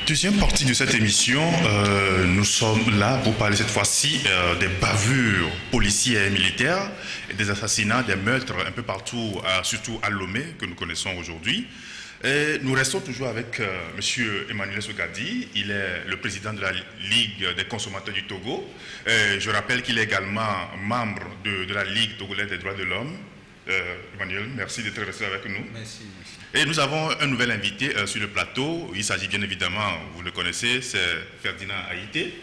Deuxième partie de cette émission, nous sommes là pour parler cette fois-ci des bavures policières et militaires, et des assassinats, des meurtres un peu partout, surtout à Lomé, que nous connaissons aujourd'hui. Et nous restons toujours avec M. Emmanuel Sogadi. Il est le président de la Ligue des consommateurs du Togo. Je rappelle qu'il est également membre de la Ligue togolaise des droits de l'homme. Emmanuel, merci d'être resté avec nous. Merci. Et nous avons un nouvel invité sur le plateau. Il s'agit bien évidemment, vous le connaissez, c'est Ferdinand Haïté.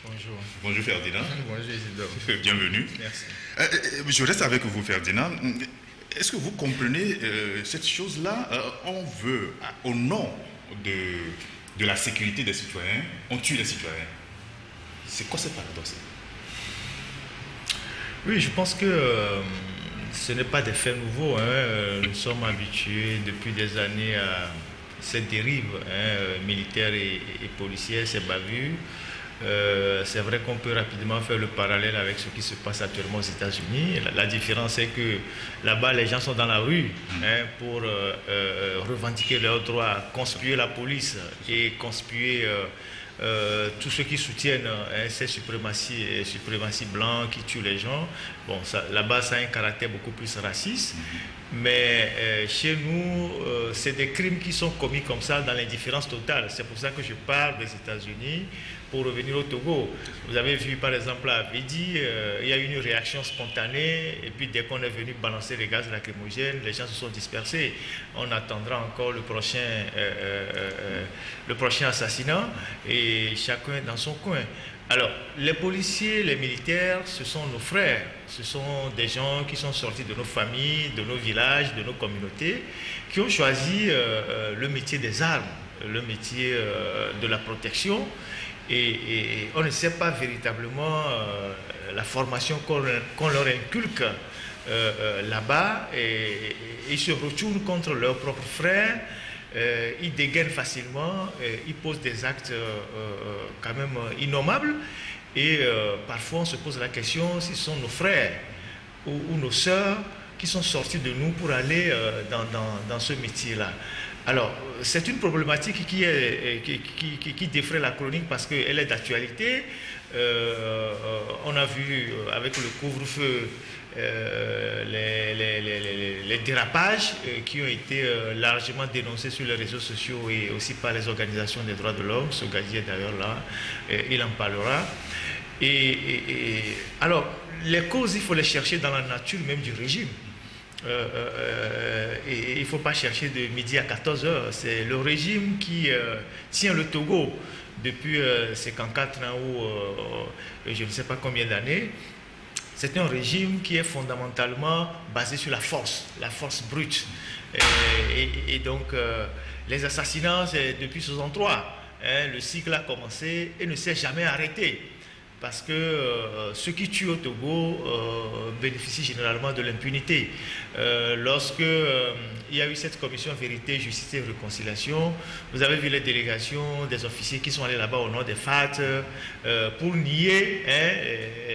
Bonjour. Bonjour Ferdinand. Bonjour Isidore. Bienvenue. Merci. Je reste avec vous Ferdinand. Est-ce que vous comprenez cette chose-là? On veut, au nom de la sécurité des citoyens, on tue les citoyens. C'est quoi ce paradoxe? Oui, je pense que ce n'est pas des faits nouveaux. Nous sommes habitués depuis des années à cette dérive militaire et policière, ces bavures. C'est vrai qu'on peut rapidement faire le parallèle avec ce qui se passe actuellement aux États-Unis. La différence, c'est que là-bas, les gens sont dans la rue pour revendiquer leurs droits, conspuer la police et conspuer tous ceux qui soutiennent ces suprématies blancs qui tuent les gens. Bon, là-bas, ça a un caractère beaucoup plus raciste. Mais chez nous, c'est des crimes qui sont commis comme ça dans l'indifférence totale. C'est pour ça que je parle des États-Unis. Pour revenir au Togo, vous avez vu par exemple à Abidjan, il y a eu une réaction spontanée et puis dès qu'on est venu balancer les gaz lacrymogènes, les gens se sont dispersés. On attendra encore le prochain assassinat et chacun dans son coin. Alors, les policiers, les militaires, ce sont nos frères, ce sont des gens qui sont sortis de nos familles, de nos villages, de nos communautés, qui ont choisi le métier des armes, le métier de la protection. Et on ne sait pas véritablement la formation qu'on leur inculque là-bas. Et ils se retournent contre leurs propres frères, ils dégainent facilement, ils posent des actes quand même innommables. Et parfois on se pose la question si ce sont nos frères ou nos sœurs qui sont sortis de nous pour aller dans ce métier-là. Alors, c'est une problématique qui défraie la chronique parce qu'elle est d'actualité. On a vu avec le couvre-feu les dérapages qui ont été largement dénoncés sur les réseaux sociaux et aussi par les organisations des droits de l'homme. Sogadi est d'ailleurs là, il en parlera. Alors, les causes, il faut les chercher dans la nature même du régime. Et il ne faut pas chercher de midi à 14 h. C'est le régime qui tient le Togo depuis 54 ans ou je ne sais pas combien d'années. C'est un régime qui est fondamentalement basé sur la force brute. Et donc les assassinats, c'est depuis 1963. Le cycle a commencé et ne s'est jamais arrêté. Parce que ceux qui tuent au Togo bénéficient généralement de l'impunité. Lorsque il y a eu cette commission vérité, justice et réconciliation, vous avez vu les délégations des officiers qui sont allés là-bas au nom des FAT pour nier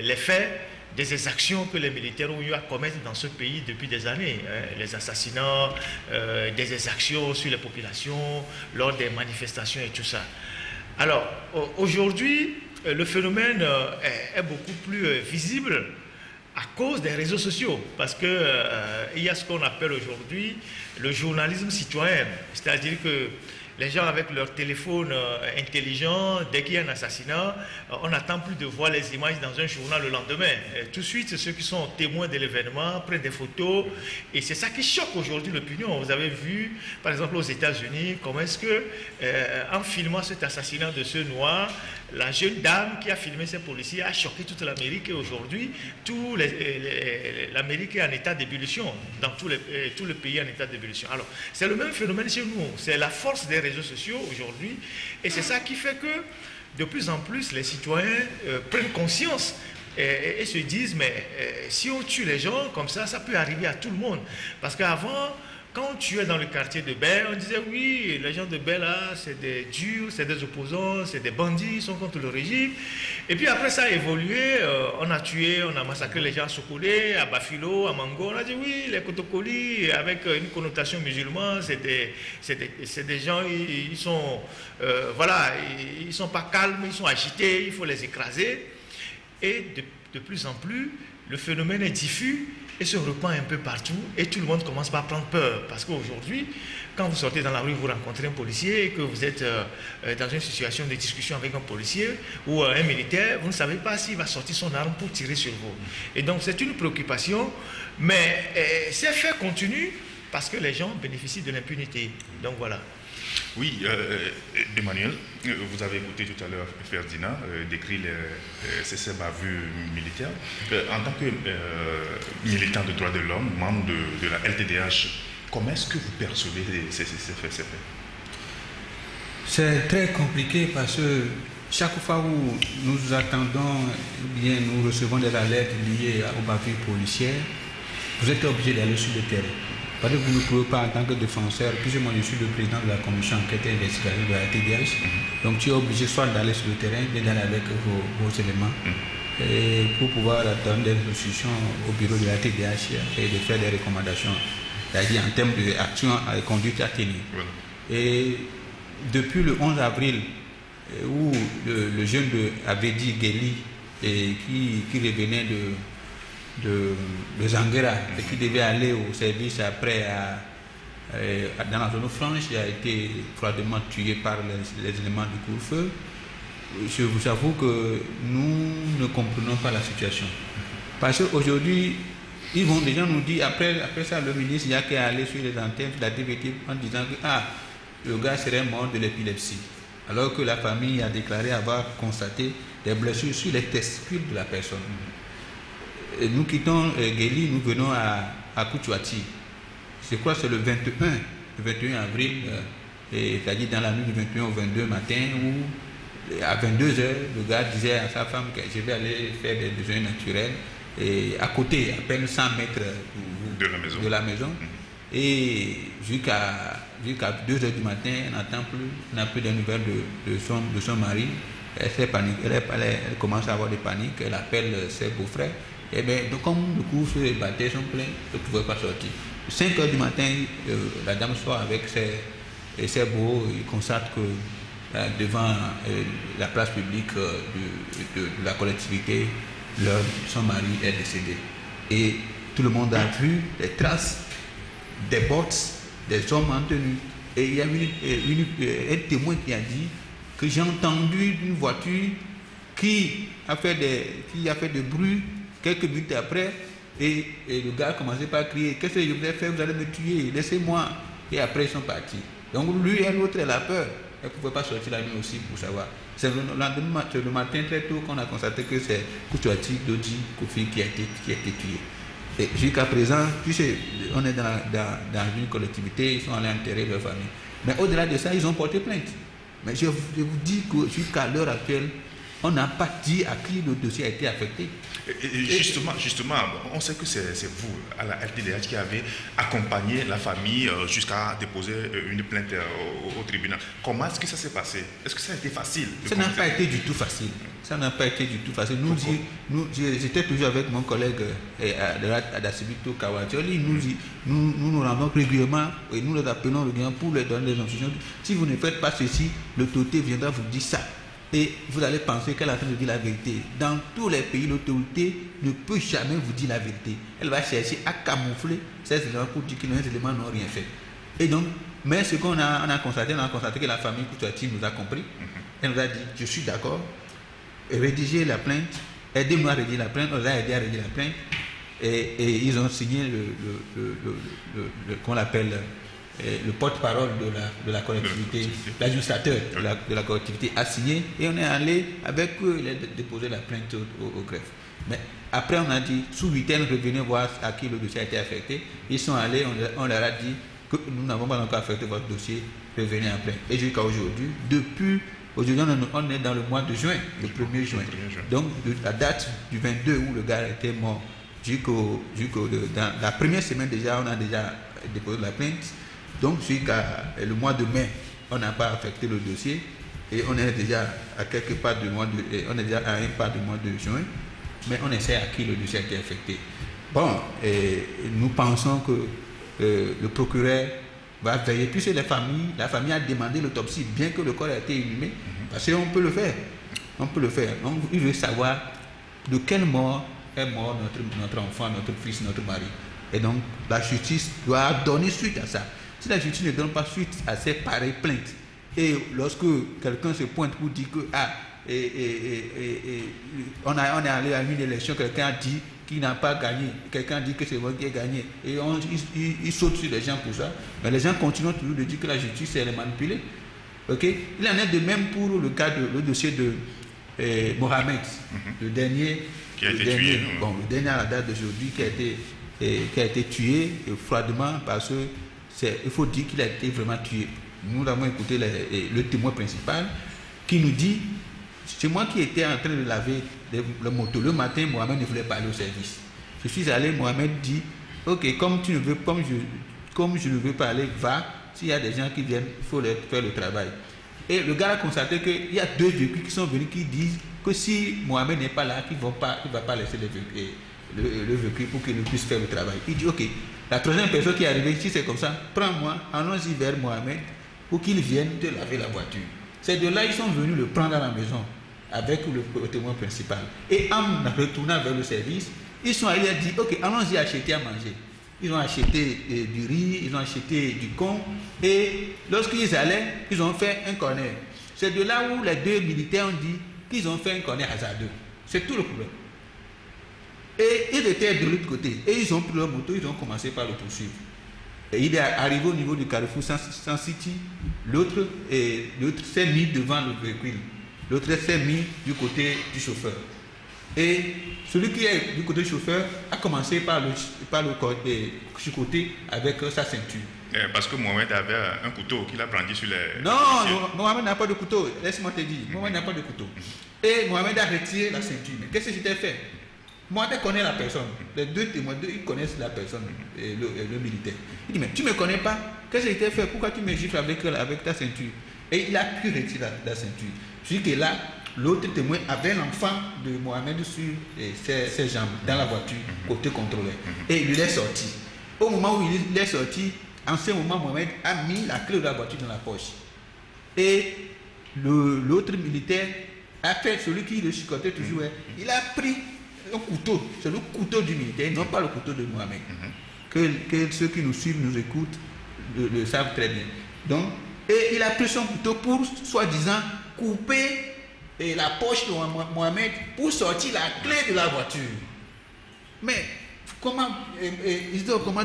les faits des exactions que les militaires ont eu à commettre dans ce pays depuis des années. Les assassinats, des exactions sur les populations, lors des manifestations et tout ça. Alors, aujourd'hui, le phénomène est beaucoup plus visible à cause des réseaux sociaux, parce qu'il y a ce qu'on appelle aujourd'hui le journalisme citoyen, c'est-à-dire que les gens avec leur téléphone intelligent, dès qu'il y a un assassinat, on n'attend plus de voir les images dans un journal le lendemain. Tout de suite, ceux qui sont témoins de l'événement prennent des photos et c'est ça qui choque aujourd'hui l'opinion. Vous avez vu, par exemple, aux États-Unis, comment est-ce que, en filmant cet assassinat de ce noir, la jeune dame qui a filmé ces policiers a choqué toute l'Amérique et aujourd'hui, l'Amérique est en état d'ébullition, dans tout le pays en état d'ébullition. Alors, c'est le même phénomène chez nous, c'est la force des réseaux sociaux aujourd'hui et c'est ça qui fait que de plus en plus les citoyens prennent conscience et se disent mais si on tue les gens comme ça peut arriver à tout le monde parce qu'avant Quand tu es dans le quartier de Baie, on disait oui, les gens de Baie là, c'est des durs, c'est des opposants, c'est des bandits, ils sont contre le régime. Et puis après ça a évolué, on a tué, on a massacré les gens à Sokolé, à Bafilo, à Mango. On a dit oui, les Kotokoli, avec une connotation musulmane, c'est des gens, ils sont, voilà, ils sont pas calmes, ils sont agités, il faut les écraser. Et de plus en plus, le phénomène est diffus et se répand un peu partout et tout le monde commence par prendre peur. Parce qu'aujourd'hui, quand vous sortez dans la rue, vous rencontrez un policier et que vous êtes dans une situation de discussion avec un policier ou un militaire, vous ne savez pas s'il va sortir son arme pour tirer sur vous. Et donc c'est une préoccupation, mais ces faits continuent parce que les gens bénéficient de l'impunité. Donc voilà. Oui, Emmanuel, vous avez écouté tout à l'heure Ferdinand décrire ces bavures militaires. En tant que militant de droits de l'homme, membre de la LTDH, comment est-ce que vous percevez ces faits? C'est très compliqué parce que chaque fois où nous attendons, bien nous recevons des alertes liées aux bavures policières, vous êtes obligé d'aller sur le terrain. Parce que vous ne pouvez pas en tant que défenseur, puisque moi je suis le président de la commission enquête et investigation de la TDH, donc tu es obligé soit d'aller sur le terrain, d'aller avec vos éléments, et pour pouvoir attendre des instructions au bureau de la TDH et de faire des recommandations, c'est-à-dire en termes d'action et conduite à tenir. Et depuis le 11 avril, où le jeune de Abedi Gueli, qui revenait de Zanguera et qui devait aller au service après dans la zone franche, il a été froidement tué par les éléments du couvre-feu. Je vous avoue que nous ne comprenons pas la situation. Parce qu'aujourd'hui, les gens nous disent, après ça, le ministre, il y a qu'à aller sur les antennes de la DVT en disant que le gars serait mort de l'épilepsie. Alors que la famille a déclaré avoir constaté des blessures sur les testicules de la personne. Et nous quittons Gueli, nous venons à Kouchouati. Je crois que c'est le 21 avril, c'est-à-dire dans la nuit du 21 au 22 matin, où à 22h, le gars disait à sa femme que je vais aller faire des besoins naturels, et à côté, à peine 100 mètres de la maison. Et jusqu'à 2h du matin, on n'a plus de nouvelles de son mari. Elle commence à avoir des paniques, elle appelle ses beaux-frères. Et bien, donc, comme le couvre-feu et les bâtiments sont pleins, elle ne pouvait pas sortir. 5h du matin, la dame sort avec ses beaux, il constate que devant la place publique de la collectivité, son mari est décédé. Et tout le monde a vu les traces des bottes, des hommes en tenue. Et il y a un témoin qui a dit que j'ai entendu une voiture qui a fait des bruits quelques minutes après, et le gars a commencé par crier, qu'est-ce que je vous ai fait, vous allez me tuer, laissez-moi. Et après ils sont partis. Donc lui et l'autre, elle a peur. Elle ne pouvait pas sortir la nuit aussi pour savoir. C'est le matin très tôt qu'on a constaté que c'est Kouchouati Dodi Kofi qui a été tué. Et jusqu'à présent, puisqu'on est dans une collectivité, ils sont allés enterrer leur famille. Mais au-delà de ça, ils ont porté plainte. Mais je vous dis que jusqu'à l'heure actuelle, on n'a pas dit à qui le dossier a été affecté. Et justement, on sait que c'est vous, à la LTDH, qui avez accompagné la famille jusqu'à déposer une plainte au tribunal. Comment est-ce que ça s'est passé? Est-ce que ça a été facile? Ça n'a pas été du tout facile. Ça n'a pas été du tout facile. J'étais toujours avec mon collègue Adasibito Kawatioli. Nous rendons régulièrement et nous les appelons régulièrement pour leur donner des instructions. Si vous ne faites pas ceci, l'autorité viendra vous dire ça. Et vous allez penser qu'elle est en train de dire la vérité. Dans tous les pays, l'autorité ne peut jamais vous dire la vérité. Elle va chercher à camoufler ces éléments pour dire que les éléments n'ont rien fait. Et donc, mais ce qu'on a constaté, que la famille Kouchouati nous a compris. Elle nous a dit, je suis d'accord, rédigez la plainte, aidez-moi à rédiger la plainte, on les a aidés à rédiger la plainte. Et ils ont signé qu'on l'appelle le porte-parole de la collectivité, l'administrateur de la collectivité a signé, et on est allé avec eux, il a déposé la plainte au greffe. Mais après on a dit, sous 8 heures, revenez voir à qui le dossier a été affecté. Ils sont allés, on leur a dit que nous n'avons pas encore affecté votre dossier, revenez après. Et jusqu'à aujourd'hui, aujourd'hui on est dans le mois de juin, le 1er juin. Donc la date du 22 où le gars était mort, dans la première semaine déjà, on a déjà déposé la plainte. Donc jusqu'à le mois de mai, on n'a pas affecté le dossier et on est déjà à quelque part du mois on est déjà à un pas du mois de juin, mais on essaie à qui le dossier a été affecté. Bon, nous pensons que le procureur va veiller, puisque la famille a demandé l'autopsie, bien que le corps ait été inhumé, parce qu'on peut le faire. On peut le faire. Donc, il veut savoir de quelle mort est mort notre enfant, notre fils, notre mari. Et donc, la justice doit donner suite à ça. Si la justice ne donne pas suite à ces pareilles plaintes, et lorsque quelqu'un se pointe pour dire que on est allé à une élection, quelqu'un a dit qu'il n'a pas gagné, quelqu'un dit que c'est moi qui ai gagné, et il saute sur les gens pour ça, mais les gens continuent toujours de dire que la justice elle est manipulée. Okay? Il en est de même pour le dossier de Mohamed, le dernier qui a été tué. Bon, le dernier à la date d'aujourd'hui qui a été tué froidement parce que il faut dire qu'il a été vraiment tué. Nous avons écouté le témoin principal qui nous dit, c'est moi qui étais en train de laver le moto. Le matin, Mohamed ne voulait pas aller au service. Je suis allé, Mohamed dit, ok, comme je ne veux pas aller, va. S'il y a des gens qui viennent, il faut faire le travail. Et le gars a constaté qu'il y a 2 véhicules qui sont venus qui disent que si Mohamed n'est pas là, il ne va pas laisser le véhicule pour qu'il puisse faire le travail. Il dit ok, la 3e personne qui est arrivée, si c'est comme ça, prends-moi, allons-y vers Mohamed pour qu'il vienne te laver la voiture. Ces deux-là, ils sont venus le prendre à la maison avec le témoin principal. Et en retournant vers le service, ils sont allés dire ok, allons-y acheter à manger. Ils ont acheté du riz, ils ont acheté du con, et lorsqu'ils allaient, ils ont fait un corner. C'est de là où les 2 militaires ont dit qu'ils ont fait un corner hasardeux. C'est tout le problème. Et ils étaient de l'autre côté, et ils ont pris leur moto, ils ont commencé par le poursuivre. Et il est arrivé au niveau du carrefour Sans City, l'autre s'est mis devant le véhicule, l'autre s'est mis du côté du chauffeur. Et celui qui est du côté du chauffeur a commencé par le chicoter avec sa ceinture. Parce que Mohamed avait un couteau qu'il a brandi sur les... Non, Mohamed n'a pas de couteau, laisse-moi te dire. Mohamed n'a pas de couteau. Et Mohamed a retiré la ceinture. Mais qu'est-ce que j'étais fait? Mohamed connaît la personne. Les 2 témoins, ils connaissent la personne, le militaire. Il dit, mais tu ne me connais pas? Qu'est-ce que j'étais fait? Pourquoi tu me gifles avec ta ceinture? Et il a pu retirer la ceinture. Je dis que là, l'autre témoin avait l'enfant de Mohamed sur ses jambes, dans la voiture, côté contrôleur. Et il est sorti. Au moment où il est sorti, en ce moment, Mohamed a mis la clé de la voiture dans la poche. Et l'autre militaire a fait, celui qui le chicotait toujours, il a pris un couteau. C'est le couteau du militaire, non pas le couteau de Mohamed. Que ceux qui nous suivent, nous écoutent, le savent très bien. Donc, et il a pris son couteau pour, soi-disant, couper la poche de Mohamed pour sortir la clé de la voiture. Mais comment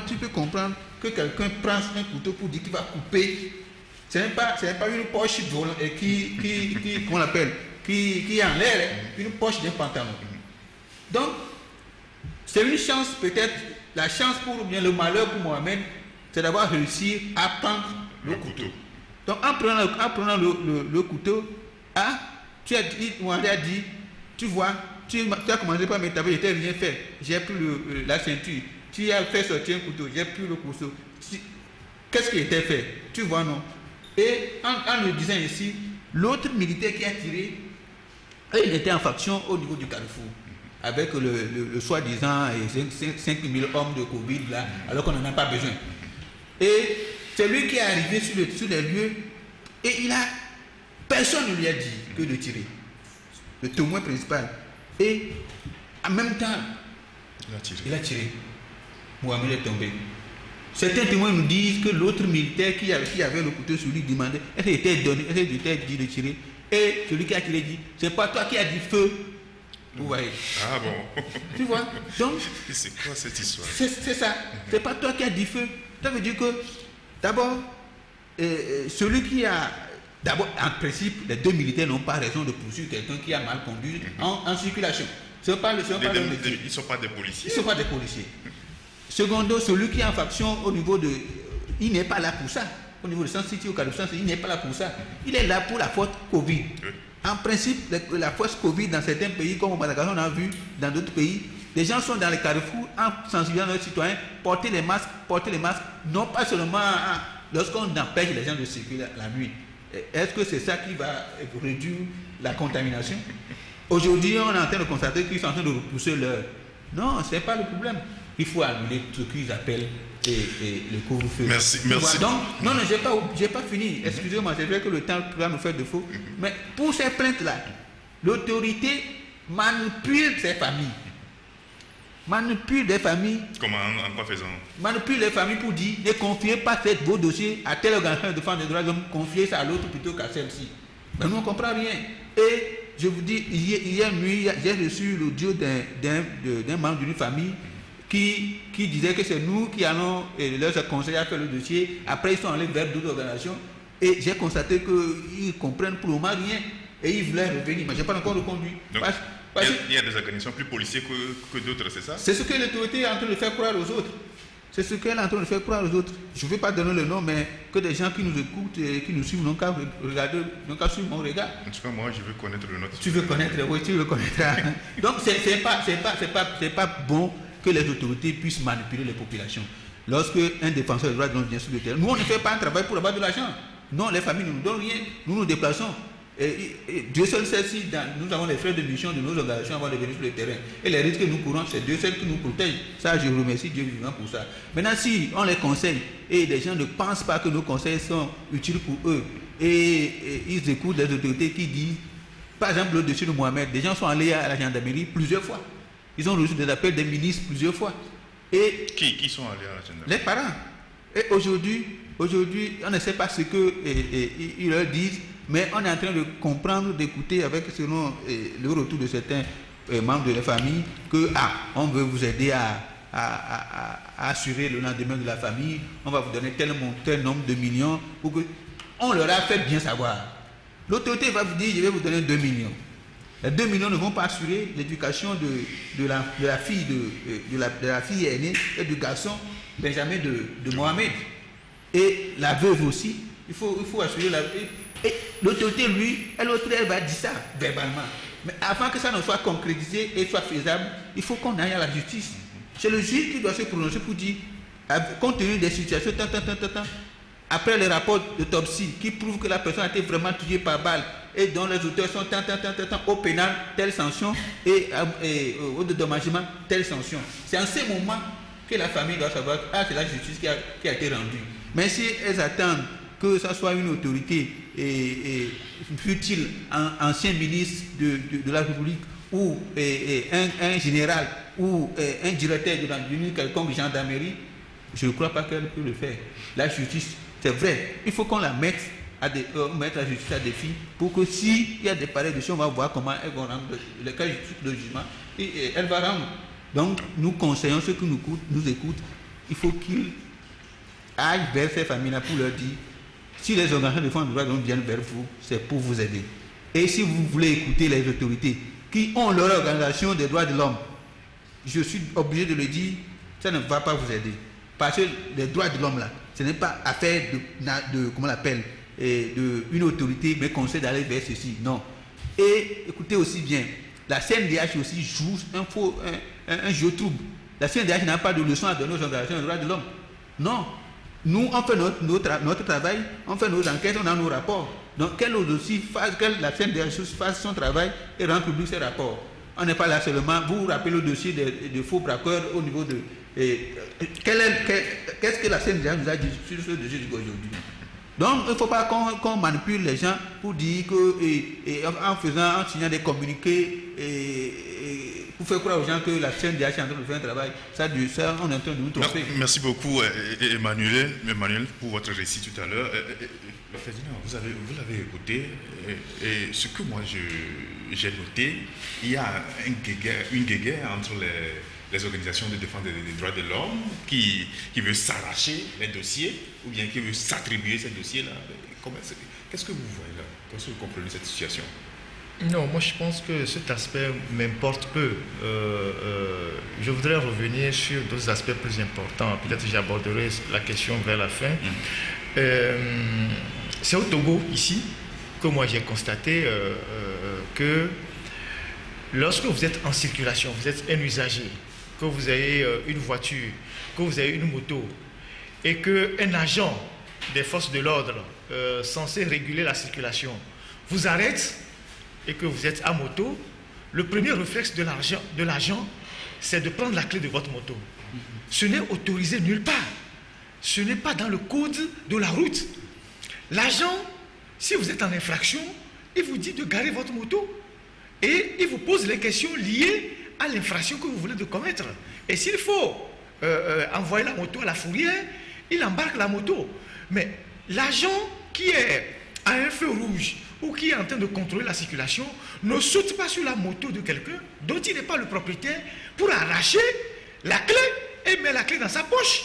tu peux comprendre que quelqu'un prend un couteau pour dire qu'il va couper? Ce n'est pas une poche qui qu'on appelle, qui est en l'air, une poche d'un pantalon. Donc, c'est une chance peut-être, la chance pour bien le malheur pour Mohamed, c'est d'avoir réussi à prendre le couteau. Donc, en prenant le couteau, Mohamed a dit, tu vois, tu as commencé par me taper, je n'ai rien fait. J'ai pris la ceinture. Tu as fait sortir un couteau, j'ai pris le couteau. Qu'est-ce qui était fait? Tu vois, non? Et en le disant ici, l'autre militaire qui a tiré, il était en faction au niveau du carrefour, avec le soi-disant 5000 hommes de Covid, là, alors qu'on n'en a pas besoin. Et c'est lui qui est arrivé sur les lieux, et personne ne lui a dit que de tirer. Le témoin principal. Et en même temps, il a tiré. Mohamed est tombé. Certains témoins nous disent que l'autre militaire qui avait le couteau sur lui demandait est-ce qu'il était dit de tirer. Et celui qui a tiré dit, c'est pas toi qui as dit feu. Vous voyez. Ah bon. Tu vois. Donc, c'est quoi cette histoire? C'est ça. C'est pas toi qui as dit feu. Ça veut dire que, d'abord, celui qui a... D'abord, en principe, les 2 militaires n'ont pas raison de poursuivre quelqu'un qui a mal conduit en circulation. Ils ne sont pas des policiers. Ils ne sont pas des policiers. Secondo, celui qui est en faction au niveau de... Il n'est pas là pour ça. Au niveau de Sans City, au cas de Sans City, il n'est pas là pour ça. Il est là pour la force Covid. En principe, la force Covid dans certains pays, comme au Madagascar, on a vu, dans d'autres pays, Les gens sont dans les carrefours en sensibilisant leurs citoyens, porter les masques, non pas seulement lorsqu'on empêche les gens de circuler la nuit. Est-ce que c'est ça qui va réduire la contamination? Aujourd'hui, on est en train de constater qu'ils sont en train de repousser l'heure. Non, ce n'est pas le problème. Il faut annuler ce qu'ils appellent le couvre-feu. Merci. Donc, non, j'ai pas fini. Excusez-moi, c'est vrai que le temps va nous faire défaut. Mais pour ces plaintes-là, l'autorité manipule ces familles. Manipule des familles. Comment, en quoi faisant? Manipule les familles pour dire ne confiez pas vos dossiers à tel organisme de défense des droits de l'homme, confiez ça à l'autre plutôt qu'à celle-ci. Mais nous, on ne comprend rien. Et je vous dis, hier nuit, j'ai reçu l'audio d'un membre d'une famille qui disait que c'est nous qui allons leur conseiller à faire le dossier. Après, ils sont allés vers d'autres organisations. Et j'ai constaté qu'ils comprennent pour le moment rien. Et ils voulaient revenir. Mais je n'ai pas encore reconduit. Il y a des organisations plus policières que d'autres, c'est ça? C'est ce que l'autorité est en train de faire croire aux autres. C'est ce qu'elle est en train de faire croire aux autres. Je ne vais pas donner le nom, mais que des gens qui nous écoutent et qui nous suivent n'ont qu'à regarder, n'ont qu'à suivre mon regard. En tout cas, moi, je veux connaître le nom. Tu veux connaître, oui, tu veux connaître. Donc, c'est pas bon que les autorités puissent manipuler les populations. Lorsque un défenseur des droits de l'homme vient sur le terrain, nous, on ne fait pas un travail pour avoir de l'argent. Non, les familles ne nous donnent rien. Nous nous déplaçons. Et Dieu seul sait si nous avons les frais de mission de nos organisations avant de venir sur le terrain. Et les risques que nous courons, c'est Dieu seul qui nous protège. Ça, je remercie Dieu vivant pour ça. Maintenant, si on les conseille et les gens ne pensent pas que nos conseils sont utiles pour eux, et ils écoutent les autorités qui disent, par exemple, le dessus de Mohamed, des gens sont allés à la gendarmerie plusieurs fois. Ils ont reçu des appels des ministres plusieurs fois. Et qui sont allés à la gendarmerie? Les parents. Et aujourd'hui, on ne sait pas ce qu'ils leur disent. Mais on est en train de comprendre, d'écouter avec selon le retour de certains membres de la famille que on veut vous aider à assurer le lendemain de la famille, on va vous donner tel nombre de millions. Pour que... On leur a fait bien savoir. L'autorité va vous dire, je vais vous donner 2 millions. Les 2 millions ne vont pas assurer l'éducation de la fille aînée et du garçon Benjamin de Mohamed. Et la veuve aussi, il faut assurer la veuve. Et l'autorité, elle va dire ça verbalement. Mais avant que ça ne soit concrétisé et soit faisable, il faut qu'on aille à la justice. C'est le juge qui doit se prononcer pour dire, compte tenu des situations, après les rapports d'autopsie qui prouvent que la personne a été vraiment tuée par balle et dont les auteurs sont au pénal, telle sanction et au dédommagement, telle sanction. C'est en ce moment que la famille doit savoir que c'est la justice qui a été rendue. Mais si elles attendent que ce soit une autorité, fut-il un ancien ministre de la République ou un général ou un directeur d'une quelconque gendarmerie, je ne crois pas qu'elle peut le faire. La justice, c'est vrai, il faut qu'on la mette mettre la justice à défi pour que s'il y a des pareils de choses, on va voir comment elles vont rendre le cas de jugement et elle va rendre. Donc nous conseillons ceux qui nous écoutent, il faut qu'ils aillent vers ces familles-là pour leur dire, si les organisations de défense des droits de l'homme viennent vers vous, c'est pour vous aider. Et si vous voulez écouter les autorités qui ont leur organisation des droits de l'homme, je suis obligé de le dire, ça ne va pas vous aider. Parce que les droits de l'homme, là, ce n'est pas affaire comment on l'appelle, une autorité, mais conseil d'aller vers ceci. Non. Et écoutez aussi bien, la CNDH aussi joue un jeu trouble. La CNDH n'a pas de leçon à donner aux organisations des droits de l'homme. Non. Nous, on fait notre travail, on fait nos enquêtes, on a nos rapports. Donc, qu'elle aussi fasse, que la CNDH fasse son travail et rende public ses rapports. On n'est pas là seulement, vous rappelez le dossier de faux braqueurs au niveau de... Qu'est-ce que la CNDH nous a dit sur ce dossier aujourd'hui? Donc, il ne faut pas qu'on manipule les gens pour dire que, en signant des communiqués, pour faire croire aux gens que la CNDH est en train de faire un travail, ça on est en train de nous tromper. Merci beaucoup, Emmanuel, pour votre récit tout à l'heure. Le président, vous l'avez écouté, et ce que moi j'ai noté, il y a une guéguerre entre les organisations de défense des droits de l'homme qui veut s'arracher les dossiers ou bien qui veut s'attribuer ces dossiers-là. Qu'est-ce que vous voyez là? Qu'est-ce que vous comprenez cette situation? Non, moi je pense que cet aspect m'importe peu. Je voudrais revenir sur d'autres aspects plus importants. Peut-être que j'aborderai la question vers la fin. C'est au Togo, ici, que moi j'ai constaté que lorsque vous êtes en circulation, vous êtes un usager, que vous avez une voiture, que vous avez une moto, et qu'un agent des forces de l'ordre censé réguler la circulation vous arrête et que vous êtes à moto, le premier réflexe de l'agent, c'est de prendre la clé de votre moto. Ce n'est autorisé nulle part. Ce n'est pas dans le code de la route. L'agent, si vous êtes en infraction, il vous dit de garer votre moto et il vous pose les questions liées à l'infraction que vous voulez de commettre. Et s'il faut envoyer la moto à la fourrière, il embarque la moto. Mais l'agent qui est à un feu rouge ou qui est en train de contrôler la circulation ne saute pas sur la moto de quelqu'un dont il n'est pas le propriétaire pour arracher la clé et met la clé dans sa poche.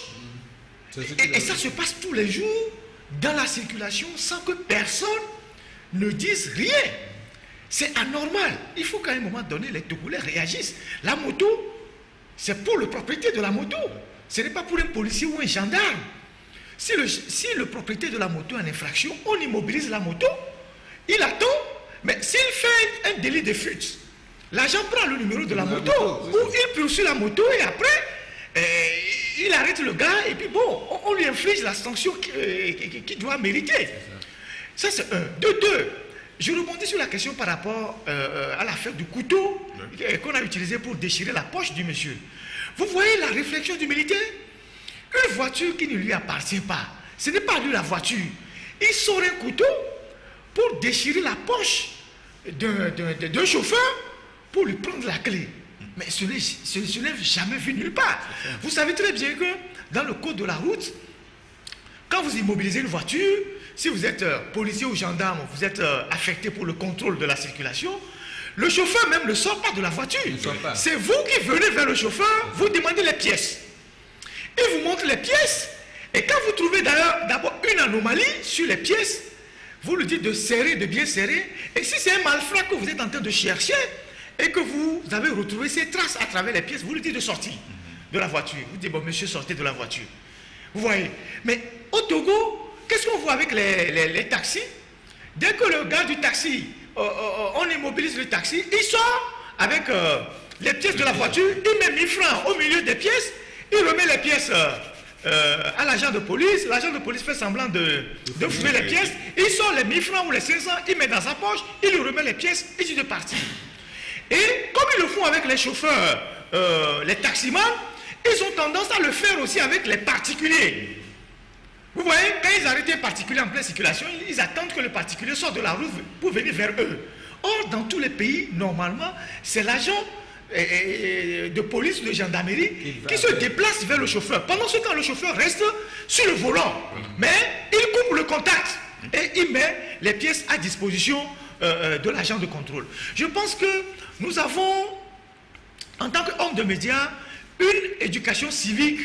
Et ça se passe tous les jours dans la circulation sans que personne ne dise rien. C'est anormal. Il faut qu'à un moment donné, les Togolais réagissent. La moto, c'est pour le propriétaire de la moto. Ce n'est pas pour un policier ou un gendarme. Si le propriétaire de la moto est en infraction, on immobilise la moto, il attend, mais s'il fait un délit de fuite, l'agent prend le numéro de la moto, ou il poursuit la moto et après, il arrête le gars et puis bon, on lui inflige la sanction qu'il doit mériter. Ça c'est un. De deux, je rebondis sur la question par rapport à l'affaire du couteau qu'on a utilisé pour déchirer la poche du monsieur. Vous voyez la réflexion du militaire? Une voiture qui ne lui appartient pas, ce n'est pas lui la voiture. Il sort un couteau pour déchirer la poche d'un chauffeur pour lui prendre la clé. Mais ce n'est jamais vu nulle part. Vous savez très bien que dans le code de la route, quand vous immobilisez une voiture, si vous êtes policier ou gendarme, vous êtes affecté pour le contrôle de la circulation, le chauffeur même ne sort pas de la voiture. C'est vous qui venez vers le chauffeur, vous demandez les pièces. Il vous montre les pièces, et quand vous trouvez d'abord une anomalie sur les pièces, vous lui dites de serrer, de bien serrer, et si c'est un malfrat que vous êtes en train de chercher, et que vous avez retrouvé ces traces à travers les pièces, vous lui dites de sortir de la voiture. Vous dites, bon monsieur, sortez de la voiture. Vous voyez. Mais au Togo, qu'est-ce qu'on voit avec les taxis? Dès que le gars du taxi, on immobilise le taxi, il sort avec les pièces de la voiture, il met 1000 francs au milieu des pièces, il remet les pièces à l'agent de police. L'agent de police fait semblant de fouiller les pièces. Il sort les 1000 francs ou les 500, il met dans sa poche, il lui remet les pièces et il est parti. Et comme ils le font avec les chauffeurs, les taximans, ils ont tendance à le faire aussi avec les particuliers. Vous voyez, quand ils arrêtent un particulier en pleine circulation, ils attendent que le particulier sorte de la route pour venir vers eux. Or, dans tous les pays, normalement, c'est l'agent de police ou de gendarmerie qui se déplace vers le chauffeur. Pendant ce temps, le chauffeur reste sur le volant. Mais il coupe le contact et il met les pièces à disposition de l'agent de contrôle. Je pense que nous avons, en tant qu'hommes de médias, une éducation civique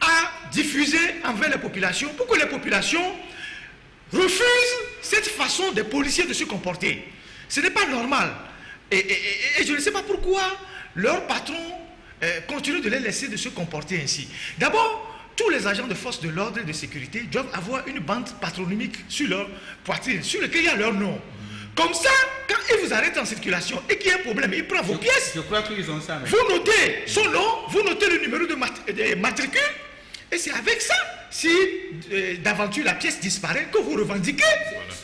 à diffuser envers les populations pour que les populations refusent cette façon des policiers de se comporter. Ce n'est pas normal. Et je ne sais pas pourquoi leurs patrons continuent de les laisser de se comporter ainsi. D'abord, tous les agents de force de l'ordre et de sécurité doivent avoir une bande patronymique sur leur poitrine, sur laquelle il y a leur nom. Comme ça, quand il vous arrête en circulation et qu'il y a un problème, il prend vos pièces. Je crois qu'ils ont ça. Mais... Vous notez son nom, vous notez le numéro de matricule, et c'est avec ça, si d'aventure la pièce disparaît, que vous revendiquez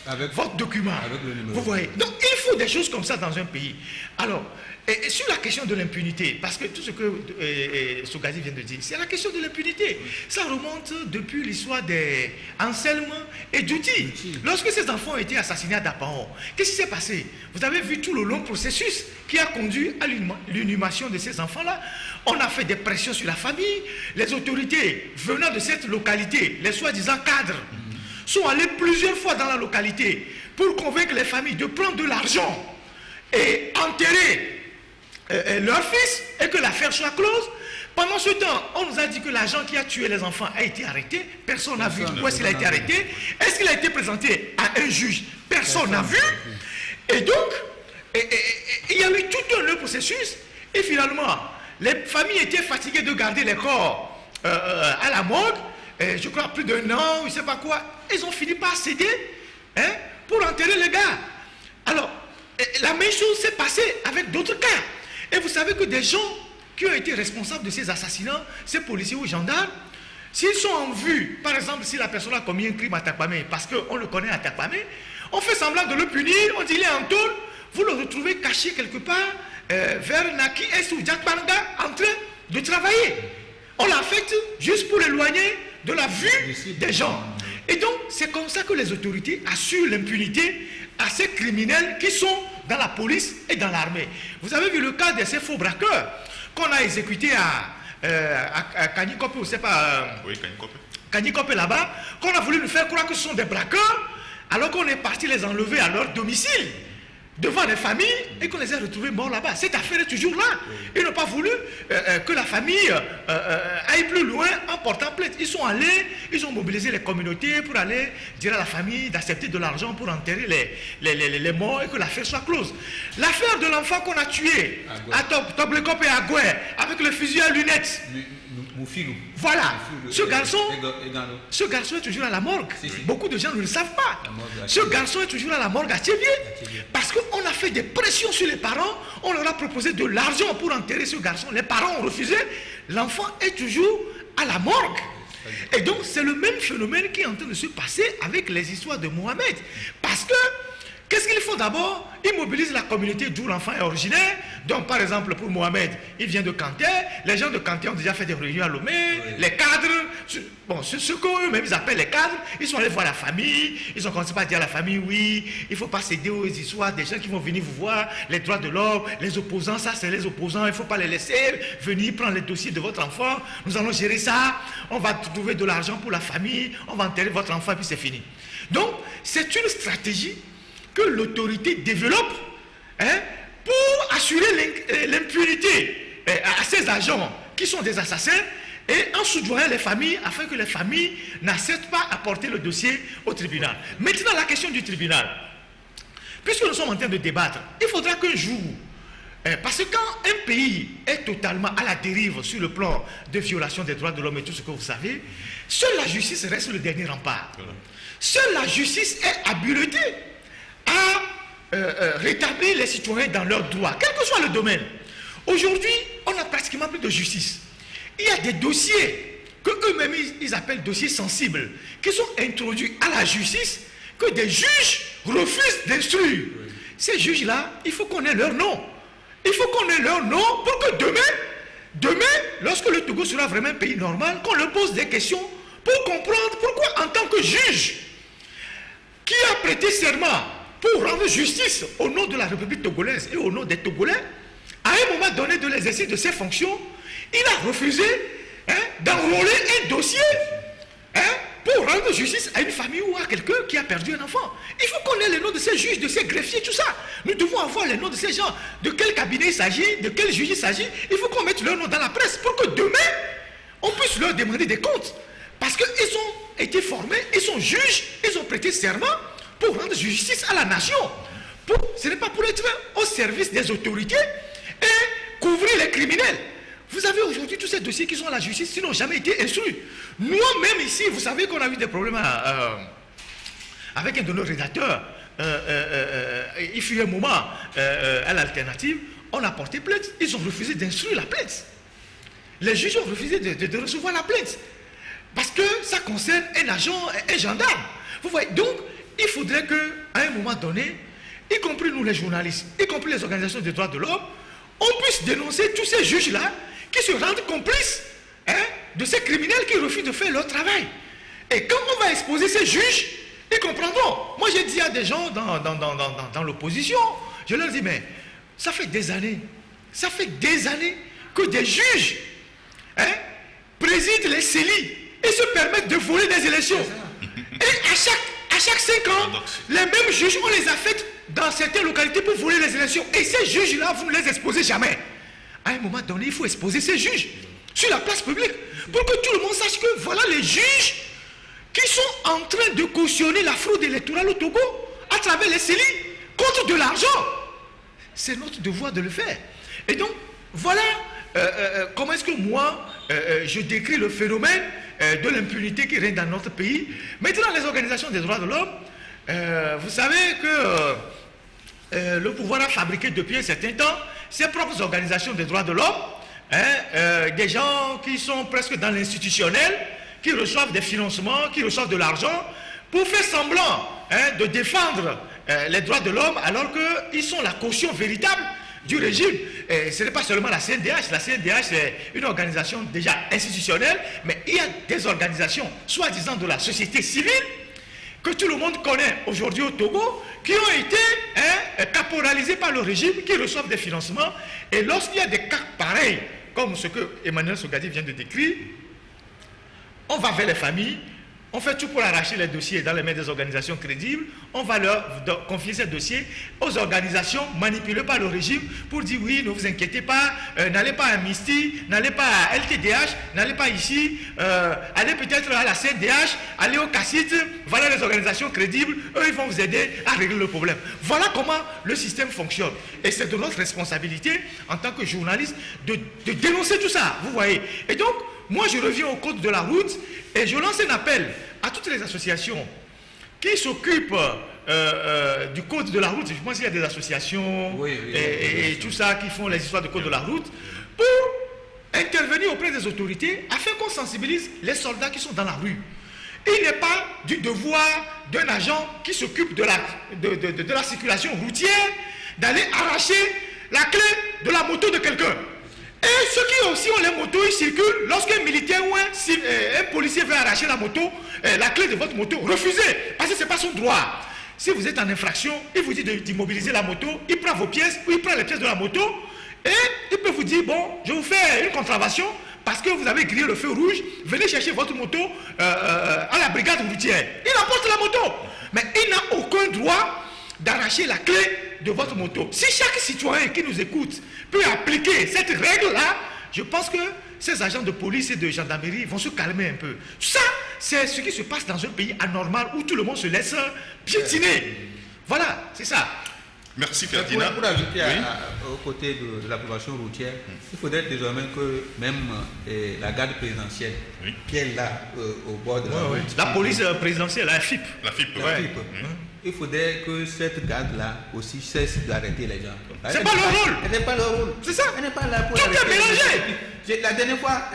avec votre document. Avec le numéro. Vous voyez. Donc il faut des choses comme ça dans un pays. Alors, et sur la question de l'impunité, parce que tout ce que Sogazi vient de dire, c'est la question de l'impunité. Ça remonte depuis l'histoire des Anselme et Djouti. Lorsque ces enfants ont été assassinés à Dapaon, qu'est-ce qui s'est passé? Vous avez vu tout le long processus qui a conduit à l'inhumation de ces enfants-là. On a fait des pressions sur la famille. Les autorités venant de cette localité, les soi-disant cadres, sont allés plusieurs fois dans la localité pour convaincre les familles de prendre de l'argent et enterrer leur fils et que l'affaire soit close. Pendant ce temps, on nous a dit que l'agent qui a tué les enfants a été arrêté. Personne n'a vu où est-ce qu'il a été arrêté. Est-ce qu'il a été présenté à un juge? Personne n'a vu. Et donc, il y a eu tout un processus. Et finalement, les familles étaient fatiguées de garder les corps à la morgue. Je crois plus d'un an, je ne sais pas quoi. Ils ont fini par céder pour enterrer les gars. Alors, la même chose s'est passée avec d'autres cas. Et vous savez que des gens qui ont été responsables de ces assassinats, ces policiers ou gendarmes, s'ils sont en vue, par exemple, si la personne a commis un crime à Takwame, parce qu'on le connaît à Takwame, on fait semblant de le punir, on dit il est en tôle, vous le retrouvez caché quelque part vers Naki Est ou Jakpanga en train de travailler. On l'affecte juste pour l'éloigner de la vue des gens. Et donc, c'est comme ça que les autorités assurent l'impunité à ces criminels qui sont dans la police et dans l'armée. Vous avez vu le cas de ces faux braqueurs qu'on a exécutés à Kanikope, je ne sais pas. Oui, Kanikope. Kanikope là-bas, qu'on a voulu nous faire croire que ce sont des braqueurs, alors qu'on est parti les enlever à leur domicile, devant les familles, et qu'on les a retrouvés morts là-bas. Cette affaire est toujours là. Ils n'ont pas voulu que la famille aille plus loin en portant plainte. Ils sont allés, ils ont mobilisé les communautés pour aller dire à la famille d'accepter de l'argent pour enterrer les morts et que l'affaire soit close. L'affaire de l'enfant qu'on a tué à Toblekope et à Goué, avec le fusil à lunettes. Voilà, ce garçon est toujours à la morgue. Beaucoup de gens ne le savent pas. Ce garçon est toujours à la morgue à Tchévier. Parce qu'on a fait des pressions sur les parents. On leur a proposé de l'argent pour enterrer ce garçon. Les parents ont refusé. L'enfant est toujours à la morgue. Et donc c'est le même phénomène qui est en train de se passer avec les histoires de Mohamed. Parce que qu'est-ce qu'il faut d'abord? Il mobilise la communauté d'où l'enfant est originaire. Donc, par exemple, pour Mohamed, il vient de Kanté. Les gens de Kanté ont déjà fait des réunions à Lomé. Les cadres, bon, ceux qu'eux-mêmes ils appellent les cadres, ils sont allés voir la famille. Ils ont commencé par dire à la famille, oui, il ne faut pas céder aux histoires des gens qui vont venir vous voir, les droits de l'homme, les opposants, ça c'est les opposants, il ne faut pas les laisser venir prendre les dossiers de votre enfant. Nous allons gérer ça. On va trouver de l'argent pour la famille. On va enterrer votre enfant et puis c'est fini. Donc, c'est une stratégie que l'autorité développe pour assurer l'impunité à ces agents qui sont des assassins et en soudoyant les familles afin que les familles n'acceptent pas à porter le dossier au tribunal. Maintenant, la question du tribunal. Puisque nous sommes en train de débattre, il faudra qu'un jour, parce que quand un pays est totalement à la dérive sur le plan de violation des droits de l'homme et tout ce que vous savez, seule la justice reste le dernier rempart. Seule la justice est habilitée à rétablir les citoyens dans leurs droits, quel que soit le domaine. Aujourd'hui, on n'a pratiquement plus de justice. Il y a des dossiers que eux-mêmes ils appellent dossiers sensibles, qui sont introduits à la justice, que des juges refusent d'instruire. Ces juges-là, il faut qu'on ait leur nom. Il faut qu'on ait leur nom pour que demain, lorsque le Togo sera vraiment un pays normal, qu'on leur pose des questions pour comprendre pourquoi en tant que juge, qui a prêté serment pour rendre justice au nom de la République togolaise et au nom des Togolais, à un moment donné de l'exercice de ses fonctions, il a refusé d'enrôler un dossier pour rendre justice à une famille ou à quelqu'un qui a perdu un enfant. Il faut qu'on ait les noms de ces juges, de ces greffiers, tout ça. Nous devons avoir les noms de ces gens, de quel cabinet il s'agit, de quel juge il s'agit. Il faut qu'on mette leur nom dans la presse pour que demain, on puisse leur demander des comptes. Parce qu'ils ont été formés, ils sont juges, ils ont prêté serment pour rendre justice à la nation. Ce n'est pas pour être au service des autorités et couvrir les criminels. Vous avez aujourd'hui tous ces dossiers qui sont à la justice, qui n'ont jamais été instruits. Nous-mêmes ici, vous savez qu'on a eu des problèmes avec un de nos rédacteurs. Il fut un moment à l'alternative, on a porté plainte. Ils ont refusé d'instruire la plainte. Les juges ont refusé de recevoir la plainte. Parce que ça concerne un agent, un gendarme. Vous voyez, donc, il faudrait qu'à un moment donné, y compris nous les journalistes, y compris les organisations des droits de l'homme, on puisse dénoncer tous ces juges-là qui se rendent complices de ces criminels qui refusent de faire leur travail. Et quand on va exposer ces juges, ils comprendront. Moi, j'ai dit à des gens dans l'opposition, je leur dis, mais ça fait des années que des juges président les CELI et se permettent de voler des élections. Et à chaque 5 ans, les mêmes juges, on les affecte dans certaines localités pour voler les élections. Et ces juges-là, vous ne les exposez jamais. À un moment donné, il faut exposer ces juges sur la place publique pour que tout le monde sache que voilà les juges qui sont en train de cautionner la fraude électorale au Togo à travers les CELI contre de l'argent. C'est notre devoir de le faire. Et donc, voilà comment est-ce que moi, je décris le phénomène de l'impunité qui règne dans notre pays. Maintenant, les organisations des droits de l'homme, vous savez que le pouvoir a fabriqué depuis un certain temps ses propres organisations des droits de l'homme, des gens qui sont presque dans l'institutionnel, qui reçoivent des financements, qui reçoivent de l'argent, pour faire semblant de défendre les droits de l'homme, alors qu'ils sont la caution véritable du régime. Et ce n'est pas seulement la CNDH. La CNDH, c'est une organisation déjà institutionnelle, mais il y a des organisations, soi-disant de la société civile, que tout le monde connaît aujourd'hui au Togo, qui ont été caporalisés par le régime, qui reçoivent des financements. Et lorsqu'il y a des cas pareils, comme ce que Emmanuel Sogadi vient de décrire, on va vers les familles, on fait tout pour arracher les dossiers dans les mains des organisations crédibles, on va leur confier ces dossiers aux organisations manipulées par le régime pour dire oui, ne vous inquiétez pas, n'allez pas à Amnesty, n'allez pas à LTDH, n'allez pas ici, allez peut-être à la CNDH, allez au CACIT, voilà les organisations crédibles, eux ils vont vous aider à régler le problème. Voilà comment le système fonctionne. Et c'est de notre responsabilité en tant que journaliste de dénoncer tout ça, vous voyez. Et donc, moi je reviens au code de la route et je lance un appel à toutes les associations qui s'occupent du code de la route. Je pense qu'il y a des associations et tout ça qui font les histoires de code de la route pour intervenir auprès des autorités afin qu'on sensibilise les soldats qui sont dans la rue. Il n'est pas du devoir d'un agent qui s'occupe de la circulation routière d'aller arracher la clé de la moto de quelqu'un. Et ceux qui aussi ont les motos, ils circulent. Lorsqu'un militaire ou un policier veut arracher la moto, la clé de votre moto, refusez, parce que ce n'est pas son droit. Si vous êtes en infraction, il vous dit d'immobiliser la moto, il prend vos pièces ou il prend les pièces de la moto et il peut vous dire, bon, je vous fais une contravention parce que vous avez grillé le feu rouge, venez chercher votre moto à la brigade routière. Il emporte la moto, mais il n'a aucun droit d'arracher la clé de votre moto. Si chaque citoyen qui nous écoute peut appliquer cette règle-là, je pense que ces agents de police et de gendarmerie vont se calmer un peu. Ça, c'est ce qui se passe dans un pays anormal où tout le monde se laisse piétiner. Voilà, c'est ça. Merci Ferdinand. Pour ajouter aux côtés de la population routière, il faudrait désormais que même la garde présidentielle, qui est là au bord de la route, la police présidentielle, la FIP. La FIP, il faudrait que cette garde-là aussi cesse d'arrêter les gens. C'est pas leur rôle. Elle n'est pas leur rôle. C'est ça. Elle n'est pas là pour tout est mélangé. La dernière fois,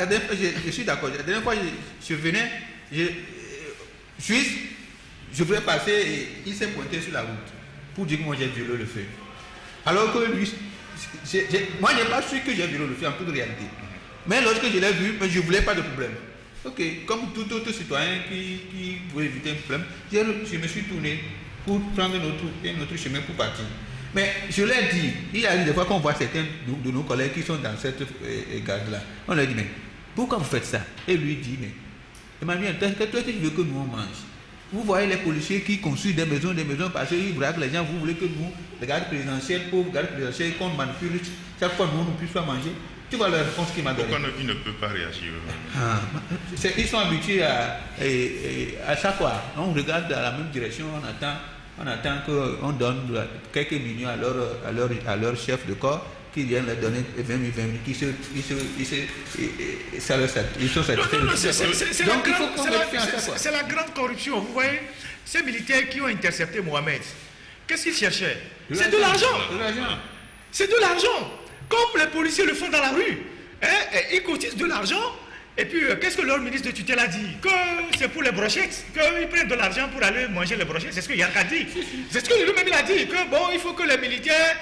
je suis d'accord. La dernière fois, je venais, je voulais passer et il s'est pointé sur la route pour dire que moi j'ai violé le feu. Alors que lui, moi je n'ai pas su que j'ai violé le feu en toute réalité. Mais lorsque je l'ai vu, je ne voulais pas de problème. Ok, comme tout autre citoyen qui voulait éviter un problème, je me suis tourné pour prendre notre chemin pour partir. Mais je l'ai dit, il y a des fois qu'on voit certains de nos collègues qui sont dans cette garde-là. On leur dit, mais pourquoi vous faites ça? Et lui dit, mais Emmanuel, toi tu veux que nous on mange? Vous voyez les policiers qui construisent des maisons parce qu'ils braquent les gens, vous voulez que nous, les gardes présidentiels, pauvres gardes présidentiels, qu'on manipule, chaque fois nous ne puissions pas manger. Tu vois la réponse qu'il m'a donnée. Pourquoi il ne peut pas réagir? Ils sont habitués à chaque fois. On regarde dans la même direction, on attend qu'on donne quelques minutes à leur chef de corps qui vient leur donner 20 minutes, ils sont satisfaits. Donc il faut qu'on mette fin à ça. C'est la grande corruption. Vous voyez, ces militaires qui ont intercepté Mohamed, qu'est-ce qu'ils cherchaient? C'est de l'argent. C'est de l'argent. Comme les policiers le font dans la rue. Ils cotisent de l'argent. Et puis, qu'est-ce que leur ministre de tutelle a dit? Que c'est pour les brochettes, qu'ils prennent de l'argent pour aller manger les brochettes. C'est ce que Yank a dit. C'est ce que lui-même il a dit. Que bon, il faut que les militaires,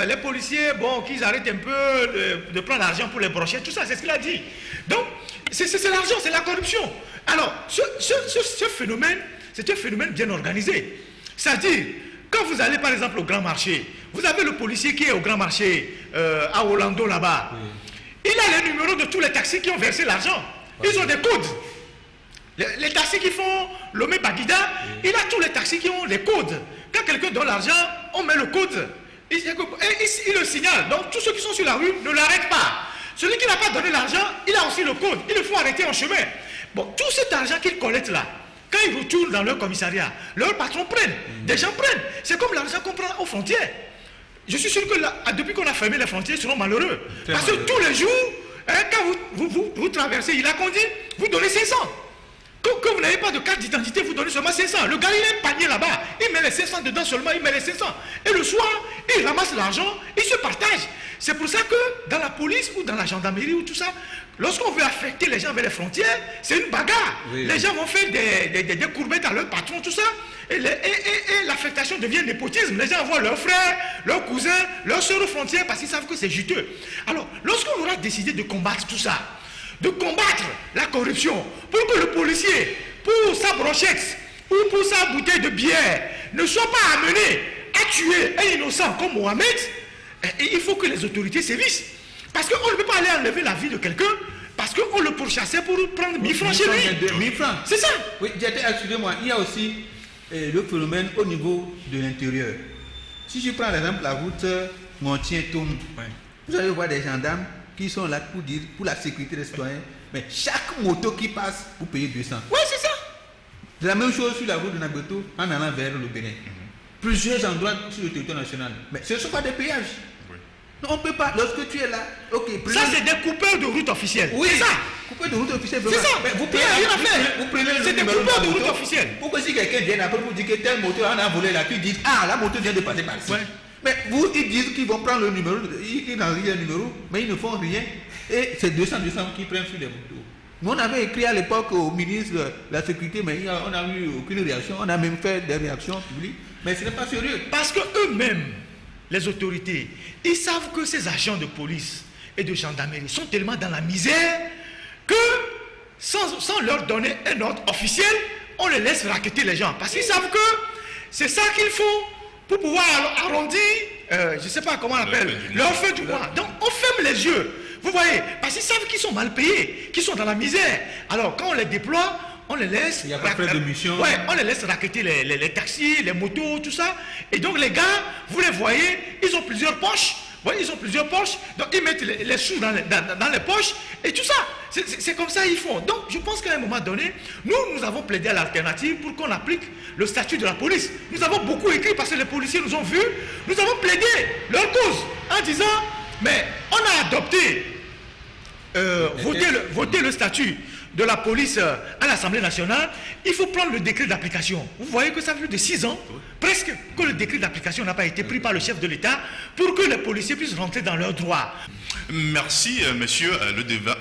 les policiers, bon, qu'ils arrêtent un peu de prendre l'argent pour les brochettes. Tout ça, c'est ce qu'il a dit. Donc, c'est l'argent, c'est la corruption. Alors, ce phénomène, c'est un phénomène bien organisé. C'est-à-dire, quand vous allez par exemple au grand marché, vous avez le policier qui est au grand marché à Orlando là-bas. Il a les numéros de tous les taxis qui ont versé l'argent. Ils ont des codes. Les taxis qui font Lomé-Baguida, il a tous les taxis qui ont des codes. Quand quelqu'un donne l'argent, on met le code. Et il le signale. Donc tous ceux qui sont sur la rue ne l'arrêtent pas. Celui qui n'a pas donné l'argent, il a aussi le code. Il le faut arrêter en chemin. Bon, tout cet argent qu'ils collectent là, quand ils retournent dans leur commissariat, leurs patrons prennent. Des gens prennent. C'est comme l'argent qu'on prend aux frontières. Je suis sûr que là, depuis qu'on a fermé les frontières, ils seront malheureux. Parce que tous les jours, quand vous traversez, il a qu'on dit, vous donnez 500. Que que vous n'avez pas de carte d'identité, vous donnez seulement 500. Le gars, il a un panier là-bas. Il met les 500 dedans seulement, il met les 500. Et le soir, il ramasse l'argent, il se partage. C'est pour ça que dans la police ou dans la gendarmerie ou tout ça, lorsqu'on veut affecter les gens vers les frontières, c'est une bagarre. Oui, les gens vont faire des courbettes à leur patron, tout ça. Et l'affectation devient népotisme. Les gens voient leurs frères, leurs cousins, leurs soeurs aux frontières parce qu'ils savent que c'est juteux. Alors, lorsqu'on aura décidé de combattre tout ça, de combattre la corruption, pour que le policier, pour sa brochette ou pour sa bouteille de bière, ne soit pas amené à tuer un innocent comme Mohamed, il faut que les autorités sévissent. Parce qu'on ne peut pas aller enlever la vie de quelqu'un parce qu'on le pourchassait pour prendre 1000 francs chez lui. 1000 francs. C'est ça. Oui, excusez-moi, il y a aussi le phénomène au niveau de l'intérieur. Si je prends l'exemple la route Montien-Toum, vous allez voir des gendarmes qui sont là pour dire, pour la sécurité des citoyens, mais chaque moto qui passe, vous payez 200. Oui, c'est ça. C'est la même chose sur la route de Nabeto en allant vers le Bénin. Plusieurs endroits sur le territoire national. Mais ce ne sont pas des péages. Non, on ne peut pas. Lorsque tu es là, ok. Ça, c'est des coupeurs de route officielle. Oui, c'est ça. Coupeurs de route officielle. C'est ça. Mais vous payez rien à faire. Vous prenez c'est des coupeurs de route officielle. Pourquoi si quelqu'un vient après vous dire que telle moto en a volé là, tu dis ah, la moto vient de passer par ici. Ouais. Mais vous, ils disent qu'ils vont prendre le numéro, ils enregistrent le numéro, mais ils ne font rien. Et c'est 200 qui prennent sur les motos. Nous, on avait écrit à l'époque au ministre de la Sécurité, mais on n'a eu aucune réaction. On a même fait des réactions publiques. Mais ce n'est pas sérieux. Parce qu'eux-mêmes, les autorités, ils savent que ces agents de police et de gendarmerie sont tellement dans la misère que sans leur donner un ordre officiel, on les laisse raqueter les gens. Parce qu'ils savent que c'est ça qu'il faut pour pouvoir arrondir, je ne sais pas comment on appelle, leur feu du mois. Donc on ferme les yeux. Vous voyez, parce qu'ils savent qu'ils sont mal payés, qu'ils sont dans la misère. Alors quand on les déploie, on les laisse. Il n'y a pas de mission. Ouais, on les laisse raqueter les taxis, les motos, tout ça. Et donc les gars, vous les voyez, ils ont plusieurs poches. Vous voyez, ils ont plusieurs poches. Donc ils mettent les sous dans les poches et tout ça. C'est comme ça qu'ils font. Donc je pense qu'à un moment donné, nous avons plaidé à l'alternative pour qu'on applique le statut de la police. Nous avons beaucoup écrit parce que les policiers nous ont vus. Nous avons plaidé leur cause en disant, mais on a adopté, voté le statut de la police à l'Assemblée nationale, il faut prendre le décret d'application. Vous voyez que ça fait plus de 6 ans, presque, que le décret d'application n'a pas été pris par le chef de l'État pour que les policiers puissent rentrer dans leurs droits. Merci, monsieur.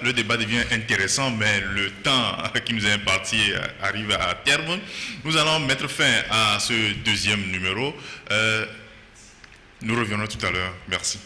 Le débat devient intéressant, mais le temps qui nous est imparti arrive à terme. Nous allons mettre fin à ce deuxième numéro. Nous reviendrons tout à l'heure. Merci.